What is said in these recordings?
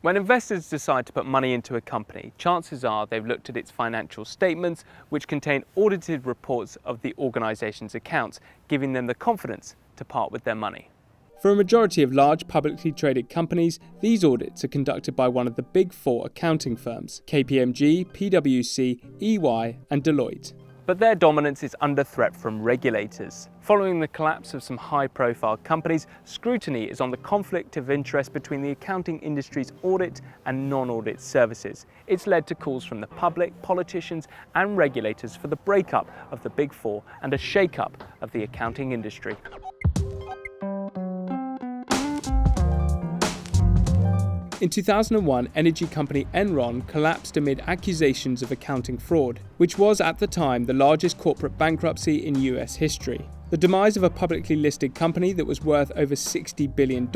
When investors decide to put money into a company, chances are they've looked at its financial statements, which contain audited reports of the organisation's accounts, giving them the confidence to part with their money. For a majority of large publicly traded companies, these audits are conducted by one of the big four accounting firms, KPMG, PwC, EY and Deloitte. But their dominance is under threat from regulators. Following the collapse of some high-profile companies, scrutiny is on the conflict of interest between the accounting industry's audit and non-audit services. It's led to calls from the public, politicians and regulators for the breakup of the Big Four and a shake-up of the accounting industry. In 2001, energy company Enron collapsed amid accusations of accounting fraud, which was at the time the largest corporate bankruptcy in US history. The demise of a publicly listed company that was worth over $60 billion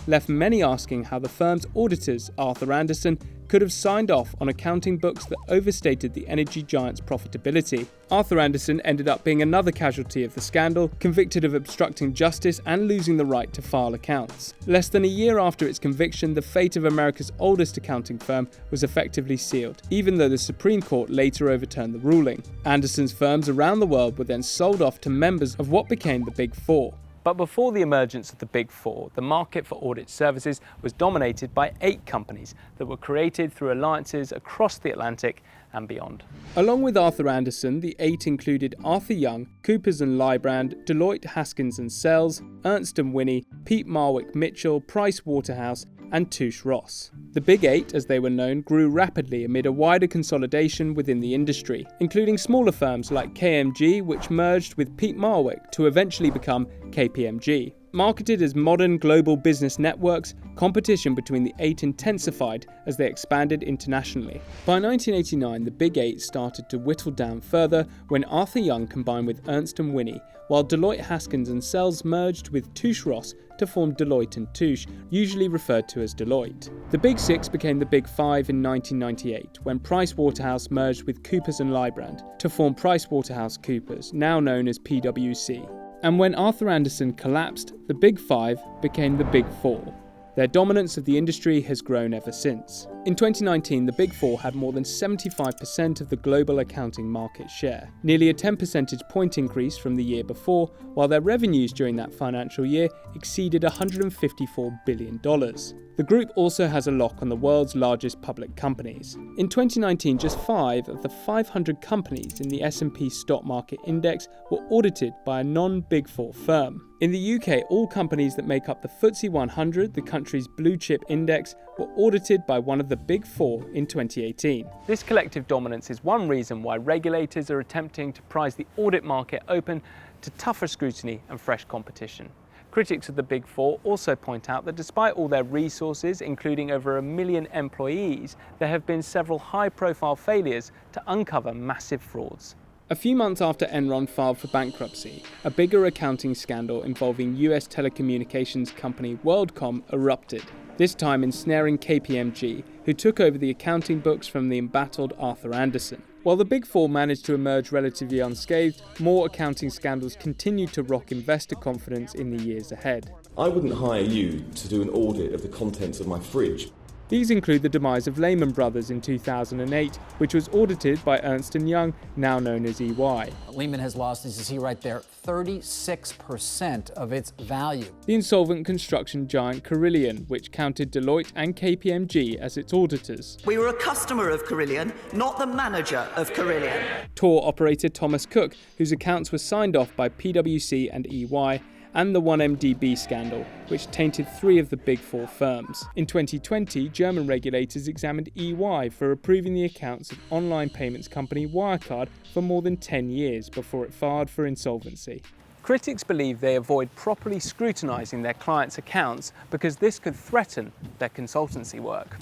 left many asking how the firm's auditors, Arthur Andersen, could have signed off on accounting books that overstated the energy giant's profitability. Arthur Andersen ended up being another casualty of the scandal, convicted of obstructing justice and losing the right to file accounts. Less than a year after its conviction, the fate of America's oldest accounting firm was effectively sealed, even though the Supreme Court later overturned the ruling. Andersen's firms around the world were then sold off to members of what became the Big Four. But before the emergence of the Big Four, the market for audit services was dominated by 8 companies that were created through alliances across the Atlantic and beyond. Along with Arthur Andersen, the 8 included Arthur Young, Coopers & Lybrand, Deloitte Haskins & Sells, Ernst & Winnie, Peat Marwick Mitchell, Price Waterhouse, and Touche Ross. The Big 8, as they were known, grew rapidly amid a wider consolidation within the industry, including smaller firms like KPMG, which merged with Peat Marwick to eventually become KPMG. Marketed as modern global business networks, competition between the 8 intensified as they expanded internationally. By 1989, the Big 8 started to whittle down further when Arthur Young combined with Ernst & Winnie, while Deloitte Haskins & Sells merged with Touche Ross to form Deloitte & Touche, usually referred to as Deloitte. The Big 6 became the Big 5 in 1998, when Price Waterhouse merged with Coopers & Lybrand to form Price Waterhouse Coopers, now known as PwC. And when Arthur Andersen collapsed, the Big 5 became the Big 4. Their dominance of the industry has grown ever since. In 2019, the Big Four had more than 75% of the global accounting market share, nearly a 10 percentage point increase from the year before, while their revenues during that financial year exceeded $154 billion. The group also has a lock on the world's largest public companies. In 2019, just 5 of the 500 companies in the S&P stock market index were audited by a non-Big Four firm. In the UK, all companies that make up the FTSE 100, the country's blue chip index, were audited by one of the Big Four in 2018. This collective dominance is one reason why regulators are attempting to prise the audit market open to tougher scrutiny and fresh competition. Critics of the Big Four also point out that despite all their resources, including over 1 million employees, there have been several high-profile failures to uncover massive frauds. A few months after Enron filed for bankruptcy, a bigger accounting scandal involving US telecommunications company WorldCom erupted, this time ensnaring KPMG, who took over the accounting books from the embattled Arthur Andersen. While the Big Four managed to emerge relatively unscathed, more accounting scandals continued to rock investor confidence in the years ahead. I wouldn't hire you to do an audit of the contents of my fridge. These include the demise of Lehman Brothers in 2008, which was audited by Ernst & Young, now known as EY. Lehman has lost, as you see right there, 36% of its value. The insolvent construction giant Carillion, which counted Deloitte and KPMG as its auditors. We were a customer of Carillion, not the manager of Carillion. Tour operator Thomas Cook, whose accounts were signed off by PwC and EY, and the 1MDB scandal, which tainted 3 of the Big Four firms. In 2020, German regulators examined EY for approving the accounts of online payments company Wirecard for more than 10 years before it filed for insolvency. Critics believe they avoid properly scrutinising their clients' accounts because this could threaten their consultancy work.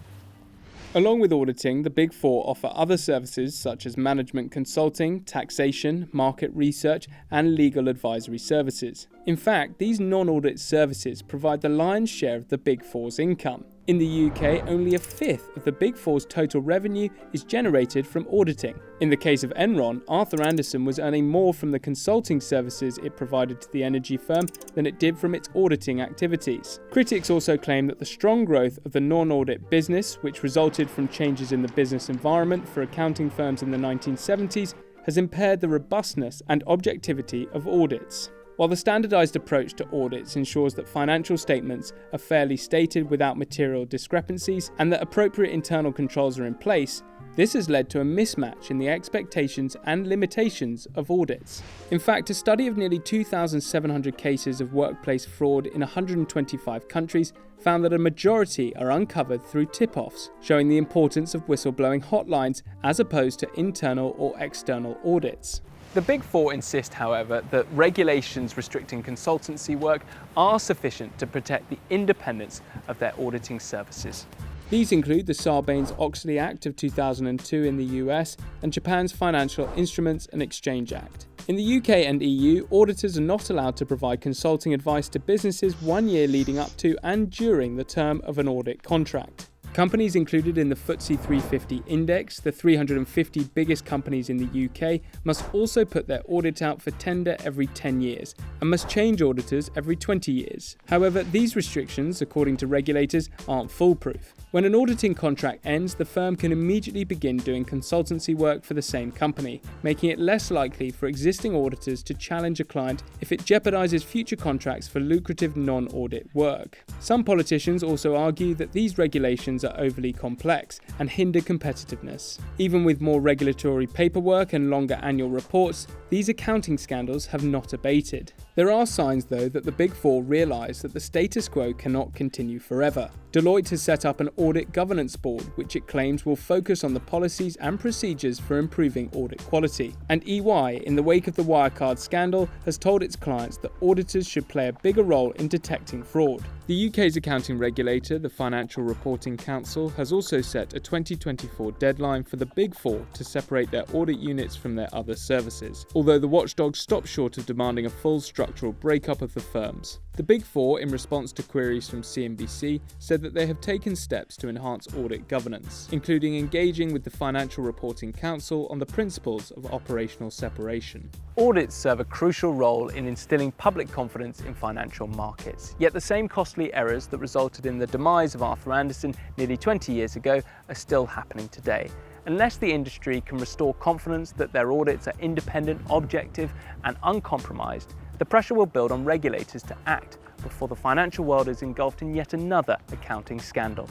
Along with auditing, the Big Four offer other services such as management consulting, taxation, market research, and legal advisory services. In fact, these non-audit services provide the lion's share of the Big Four's income. In the UK, only a fifth of the Big Four's total revenue is generated from auditing. In the case of Enron, Arthur Andersen was earning more from the consulting services it provided to the energy firm than it did from its auditing activities. Critics also claim that the strong growth of the non-audit business, which resulted from changes in the business environment for accounting firms in the 1970s, has impaired the robustness and objectivity of audits. While the standardized approach to audits ensures that financial statements are fairly stated without material discrepancies and that appropriate internal controls are in place, this has led to a mismatch in the expectations and limitations of audits. In fact, a study of nearly 2,700 cases of workplace fraud in 125 countries found that a majority are uncovered through tip-offs, showing the importance of whistleblowing hotlines as opposed to internal or external audits. The Big Four insist, however, that regulations restricting consultancy work are sufficient to protect the independence of their auditing services. These include the Sarbanes-Oxley Act of 2002 in the US and Japan's Financial Instruments and Exchange Act. In the UK and EU, auditors are not allowed to provide consulting advice to businesses 1 year leading up to and during the term of an audit contract. Companies included in the FTSE 350 index, the 350 biggest companies in the UK, must also put their audit out for tender every 10 years and must change auditors every 20 years. However, these restrictions, according to regulators, aren't foolproof. When an auditing contract ends, the firm can immediately begin doing consultancy work for the same company, making it less likely for existing auditors to challenge a client if it jeopardizes future contracts for lucrative non-audit work. Some politicians also argue that these regulations are overly complex and hinder competitiveness. Even with more regulatory paperwork and longer annual reports, these accounting scandals have not abated. There are signs, though, that the Big Four realise that the status quo cannot continue forever. Deloitte has set up an audit governance board, which it claims will focus on the policies and procedures for improving audit quality. And EY, in the wake of the Wirecard scandal, has told its clients that auditors should play a bigger role in detecting fraud. The UK's accounting regulator, the Financial Reporting Council, has also set a 2024 deadline for the Big Four to separate their audit units from their other services, although the watchdog stopped short of demanding a full structural breakup of the firms. The Big Four, in response to queries from CNBC, said that they have taken steps to enhance audit governance, including engaging with the Financial Reporting Council on the principles of operational separation. Audits serve a crucial role in instilling public confidence in financial markets, yet the same costly errors that resulted in the demise of Arthur Andersen nearly 20 years ago are still happening today. Unless the industry can restore confidence that their audits are independent, objective, and uncompromised, the pressure will build on regulators to act before the financial world is engulfed in yet another accounting scandal.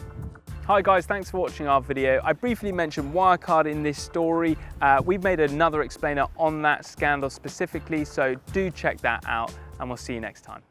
Hi guys, thanks for watching our video. I briefly mentioned Wirecard in this story. We've made another explainer on that scandal specifically, so do check that out and we'll see you next time.